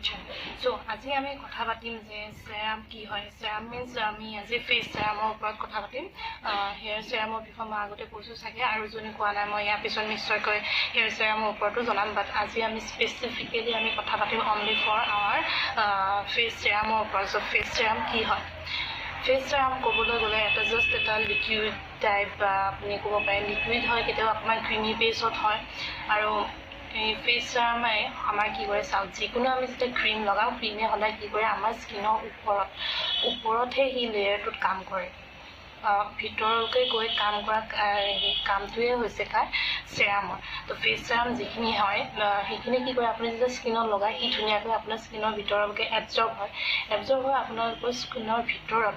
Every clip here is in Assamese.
channel. So আজি আমি কথা পাতিম যে সেৰাম কি হয় সেৰাম means আমি আজি ফেস সেৰামৰ ওপৰত কথা পাতিম হেয়াৰ সেৰামৰ বিষয়ে মই আগতে কৈছো চাগে আৰু জনি কোৱা নাই মই ইয়াৰ পিছত নিশ্চয়কৈ হেয়াৰ সেৰামৰ ওপৰতো জনাম বাট আজি আমি স্পেসিফিক্যালি আমি কথা পাতিম only for our ফেস সেৰামৰ ওপৰত so ফেস সেৰাম কি হয় ফেস সেৰাম ক'বলৈ গ'লে এটা জাস্ট এটা লিকুইড টাইপ আপুনি ক'ব পাৰে লিকুইড হয় কেতিয়াবা আপোনাৰ ক্ৰিমি বেছত হয় আৰু এই ফেস সেৰামে আমাৰ কি কৰে চাওক যিকোনো আমি যেতিয়া ক্ৰীম লগাও ক্ৰীমে হলাই কি কৰে আমাৰ স্কিনৰ ওপৰতহে হি লেয়াৰটোত কাম কৰে ভিতৰলৈকে গৈ কাম কৰা কামটোৱে হৈছে কাৰ সেৰামৰ তো ফেস সেৰাম যিখিনি হয় সেইখিনি কি কৰে আপুনি যেতিয়া স্কিনত লগায় সি ধুনীয়াকৈ আপোনাৰ স্কিনৰ ভিতৰলৈকে এবজৰ্ব হয় আপোনালোকৰ স্কিনৰ ভিতৰত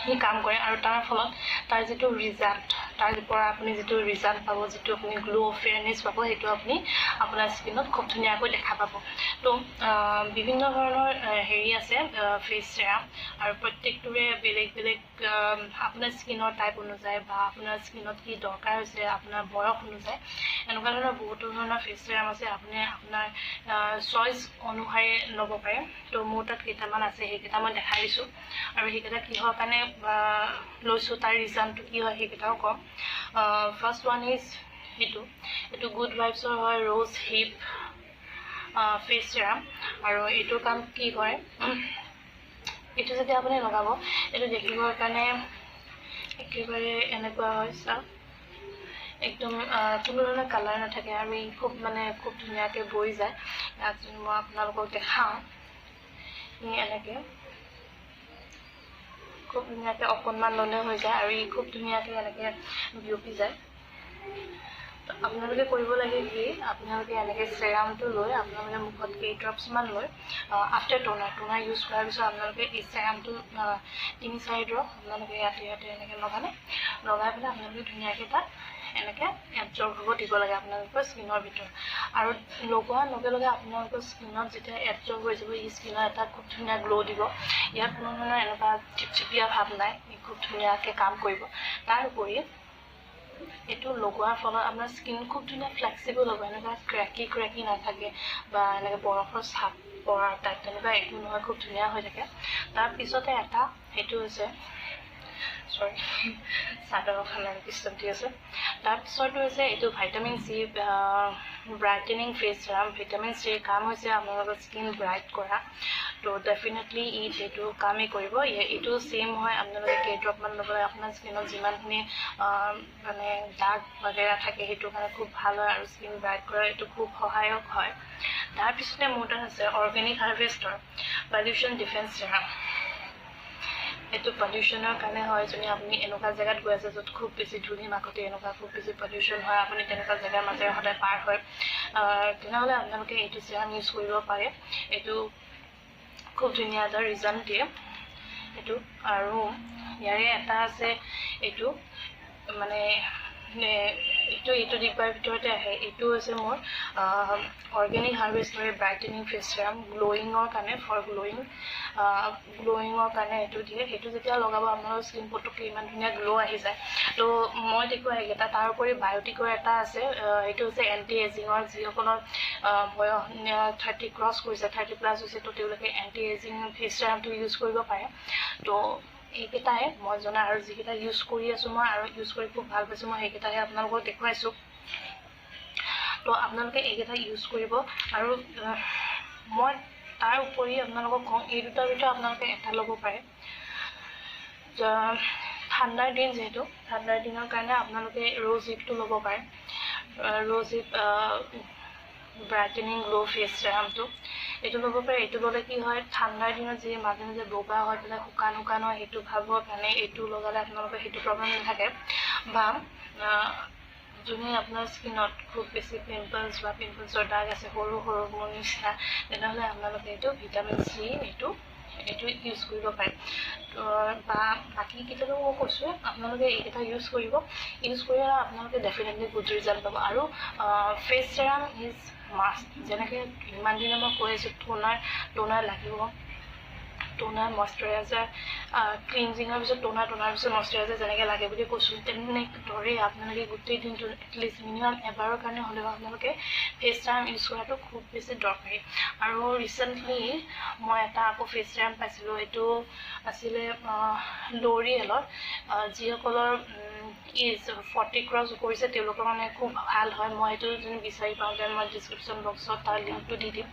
হি কাম কৰে আৰু তাৰ ফলত তাৰ যেটো ৰিজাল্ট তাৰ পৰা আপুনি যেটো ৰিজাল্ট পাব যেটো আপুনি গ্লো ফেয়াৰনেস পাব হেতু আপুনি আপোনাৰ স্কিনত খুব ধুনীয়াকৈ দেখা পাব তো বিভিন্ন ধৰণৰ হেৰি আছে ফেস সেৰাম আৰু প্ৰত্যেকটোৰে বেলেগ আপোনাৰ স্কিনৰ টাইপ অনুযায়ী বা আপোনাৰ স্কিনত কি দৰকাৰ হৈছে আপোনাৰ বয়স অনুযায়ী এনেকুৱা ধৰণৰ বহুত ধৰণৰ ফেস সেৰাম আছে আপুনি আপোনাৰ চইচ অনুসাৰে ল'ব পাৰে তো মোৰ তাত কেইটামান আছে সেইকেইটা মই দেখাই দিছো আৰু সেইকেইটা কিহৰ কাৰণে লৈছো তাৰ ৰিজনটো কি হয় সেইকেইটাও কম ফাৰ্স্ট ওয়ান ইজ এটো গুড ভাইবছৰ হয় ৰ'জ হিপ ফেস সেৰাম আৰু এটো কাম কি কৰে এটো যদি আপুনি লগাব এটো দেখিবৰ কাৰণে একেবাৰে এনেকুৱা হয় চাওক একদম কোনো ধৰণৰ কালাৰ নাথাকে আৰু ই খুব ধুনীয়াকৈ বৈ যায় ইয়াক মই আপোনালোকক দেখাওঁ ই এনেকৈ খুব ধুনীয়াকৈ অকণমান ল'লে হৈ যায় আৰু ই খুব ধুনীয়াকৈ এনেকৈ বিয়পি যায় আপোনালোকে কৰিব লাগে কি আপোনালোকে এনেকৈ সেৰামটো লৈ আপোনালোকে মুখত কেই ড্ৰপছ মান লৈ আফটাৰ টোনাৰ ইউজ কৰাৰ পিছত আপোনালোকে এই সেৰামটো 3-4 ড্ৰপ আপোনালোকে ইয়াতে এনেকৈ লগাই পেলাই আপোনালোকে ধুনীয়াকৈ তাত এনেকৈ এবজৰ্ব হ'ব দিব লাগে আপোনালোকৰ স্কিনৰ ভিতৰত আৰু লগোৱাৰ লগে আপোনালোকৰ স্কিনত যেতিয়া এবজৰ্ব হৈ যাব এই স্কিনৰ এটা খুব ধুনীয়া গ্লো দিব ইয়াত কোনো ধৰণৰ এনেকুৱা চিপচিপিয়া ভাৱ নাই খুব ধুনীয়াকৈ কাম কৰিব তাৰ উপৰি এটো লগোৱাৰ ফলত আপোনাৰ স্কিন খুব ধুনীয়া ফ্লেক্সিবল হ'ব এনেকুৱা ক্ৰেকি নাথাকে বা এনেকৈ বৰফৰ ছাপ পৰা টাইপ তেনেকুৱা একো নহয় খুব ধুনীয়া হৈ থাকে তাৰ পিছতে এটা হেতু হৈছে সৰি সাদৰ খানাৰ পিছতে আছে তাৰ পিছতো হৈছে এটো ভিটামিন সি ব্ৰাইটেনিং ফেস সেৰাম ভিটামিন সি কাম হৈছে আপোনালোকৰ স্কিন ব্ৰাইট কৰা তো ডেফিনেটলি এটো কামে কৰিব এটো সেম হয় আপোনালোকে কেই ড্ৰপ মান ল'বলৈ আপোনাৰ স্কিনত যিমানখিনি দাগ বগেৰা থাকে হেতু কাৰণে খুব ভাল হয় আৰু স্কিন ব্ৰাইট কৰা এটো খুব সহায়ক হয় তাৰ পিছতে মোৰ তাত আছে অৰ্গেনিক হাৰভেষ্টৰ পলিউশন ডিফেন্স সেৰাম এটো পলিউশনৰ কাৰণে হয় যদি আপুনি এনেকুৱা জায়গাত গৈ আছে য'ত খুব বেছি ধূলি মাকতি এনেকুৱা খুব বেছি পলিউশন হয় আপুনি তেনেকুৱা জায়গাৰ মাজেৰে সদায় পাৰ হয় তেনেহ'লে আপোনালোকে এটো সেৰাম ইউজ কৰিব পাৰে এটো খুব ধুনীয়া এটা ৰিজাল্ট দিয়ে এটো আৰু ইয়াৰে এটা আছে এটো এটো ডিব্বাৰ ভিতৰতে আহে এটো হৈছে মোৰ অৰ্গেনিক হাৰভেষ্টৰ ব্ৰাইটেনিং ফেস সেৰাম গ্লোইঙৰ কাৰণে ফৰ গ্লোইঙৰ কাৰণে এটো দিয়ে এটো যেতিয়া লগাব আপোনাৰ স্কিন পটককৈ ইমান ধুনীয়া গ্লো আহি যায় তো মই দেখুৱা এইকেইটা তাৰ উপৰি বায়োটিকৰ এটা আছে এটো হৈছে এন্টি এজিঙৰ যিসকলৰ বয়স 30 ক্ৰছ কৰিছে 30 প্লাছ হৈছে তো তেওঁলোকে এন্টি এজিং ফেস সেৰামটো ইউজ কৰিব পাৰে তো এইকেইটাই মই জনা আৰু যিকেইটা ইউজ কৰি আছো মই আৰু ইউজ কৰি খুব ভাল পাইছো মই সেইকেইটাহে আপোনালোকক দেখুৱাইছো তো আপোনালোকে এইকেইটা ইউজ কৰিব আৰু মই তাৰ উপৰি আপোনালোকক কওঁ এই দুটাৰ ভিতৰত আপোনালোকে এটা ল'ব পাৰে ঠাণ্ডাৰ দিন যেহেতু ঠাণ্ডাৰ দিনৰ কাৰণে আপোনালোকে ৰ'জ হিপটো ল'ব পাৰে ৰ'জ হিপ ব্ৰাইটেনিং গ্লো ফেস সেৰামটো এটো ল'ব পাৰে এটো ল'লে কি হয় ঠাণ্ডাৰ দিনত যে মাজে বগা হৈ পেলাই শুকান হয় হেতু ভাবৰ কাৰণে এটো লগালে আপোনালোকৰ হেতু প্ৰব্লেম নাথাকে বা যোনে আপোনাৰ স্কিনত খুব বেছি পিম্পলছৰ দাগ আছে সৰু মোৰ নিচিনা তেনেহ'লে আপোনালোকে এটো ভিটামিন সি এটো ইউজ কৰিব পাৰে বা বাকি কেইটাও মই কৈছো আপোনালোকে এইকেইটা ইউজ কৰি আপোনালোকে ডেফিনেটলি গুড ৰিজাল্ট পাব আৰু ফেস সেৰাম ইজ মাষ্ট যেনেকৈ ইমান দিনে মই কৈ আছো টোনাৰ লাগিব টোনাৰ মইশ্চাৰাইজাৰ ক্লিনজিঙৰ পিছত টোনাৰ পিছত মইশ্চাৰাইজাৰ যেনেকৈ লাগে বুলি কৈছোঁ তেনেদৰে আপোনালোকে গোটেই দিনটো এটলিষ্ট মিনিমাম এবাৰৰ কাৰণে হ'লেও আপোনালোকে ফেচ চিৰাম ইউজ কৰাটো খুব বেছি দৰকাৰী আৰু ৰিচেণ্টলি মই এটা আকৌ ফেচ চিৰাম পাইছিলোঁ এইটো আছিলে ল'ৰিয়েলৰ যিসকলৰ ইজ 40 ক্ৰছ কৰিছে তেওঁলোকৰ মানে খুব ভাল হয় মই এইটো যদি বিচাৰি পাওঁ যে মই ডিছক্ৰিপশ্যন বক্সত তাৰ লিংকটো দি দিম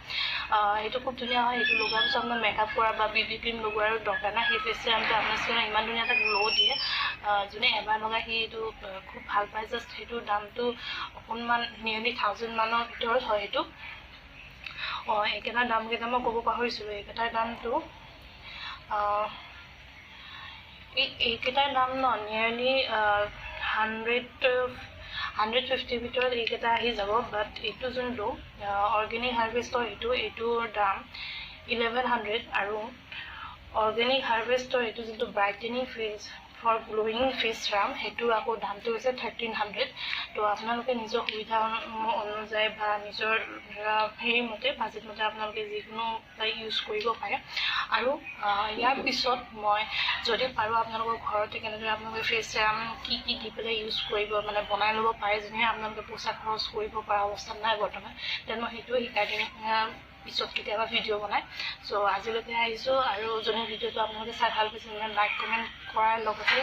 এইটো খুব ধুনীয়া হয় এইটো লগোৱাৰ পিছত আপোনাৰ মেকআপ কৰা বা BB ক্ৰীম লগোৱাৰ দৰকাৰ নাই সেই ফেচ চিৰামটো আপোনাৰ স্কিনত ইমান ধুনীয়া এটা গ্ল' দিয়ে যোনে এবাৰ লগাই সি এইটো খুব ভাল পায় জাষ্ট সেইটোৰ দামটো অকণমান নিয়েৰলি 1000 মানৰ ভিতৰত হয় এইটো এইকেইটাৰ দামকেইটা মই ক'ব পাহৰিছিলোঁ এইকেইটাৰ দামটো এইকেইটাৰ দাম ন নিয়েৰলি 150 ভিতৰত এইকেইটা আহি যাব বাট এইটো যোনটো অৰ্গেনিক হাৰ্ভেষ্টৰ এইটোৰ দাম 1100 আৰু অৰ্গেনিক হাৰ্ভেষ্টৰ এইটো যোনটো brightening face for glowing face serum সেইটোৰ আকৌ দামটো হৈছে 1300 তো আপোনালোকে নিজৰ সুবিধা অনুযায়ী বা নিজৰ হেৰি মতে বাজেট মতে আপোনালোকে যিকোনো ইউজ কৰিব পাৰে আৰু ইয়াৰ পিছত মই যদি পাৰোঁ আপোনালোকৰ ঘৰতে কেনেদৰে আপোনালোকে ফেচ চিৰাম কি দি পেলাই ইউজ কৰিব মানে বনাই ল'ব পাৰে যেনেকৈ আপোনালোকে পইচা খৰচ কৰিব পৰা অৱস্থাত নাই বৰ্তমান তেনে মই সেইটোৱে শিকাই দিম পিছত কেতিয়াবা ভিডিঅ' বনাই চ' আজিলৈকে আহিছোঁ আৰু যদি ভিডিঅ'টো আপোনালোকে চাই ভাল পাইছে লাইক কমেণ্ট কৰাৰ লগতে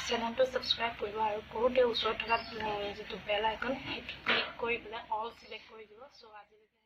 চেনেলটো ছাবস্ক্ৰাইব কৰিব আৰু কৰোঁতে ওচৰত থকা যিটো বেল আইকন সেইটো ক্লিক কৰি পেলাই অল চিলেক্ট কৰি দিব চ' আজিলৈকে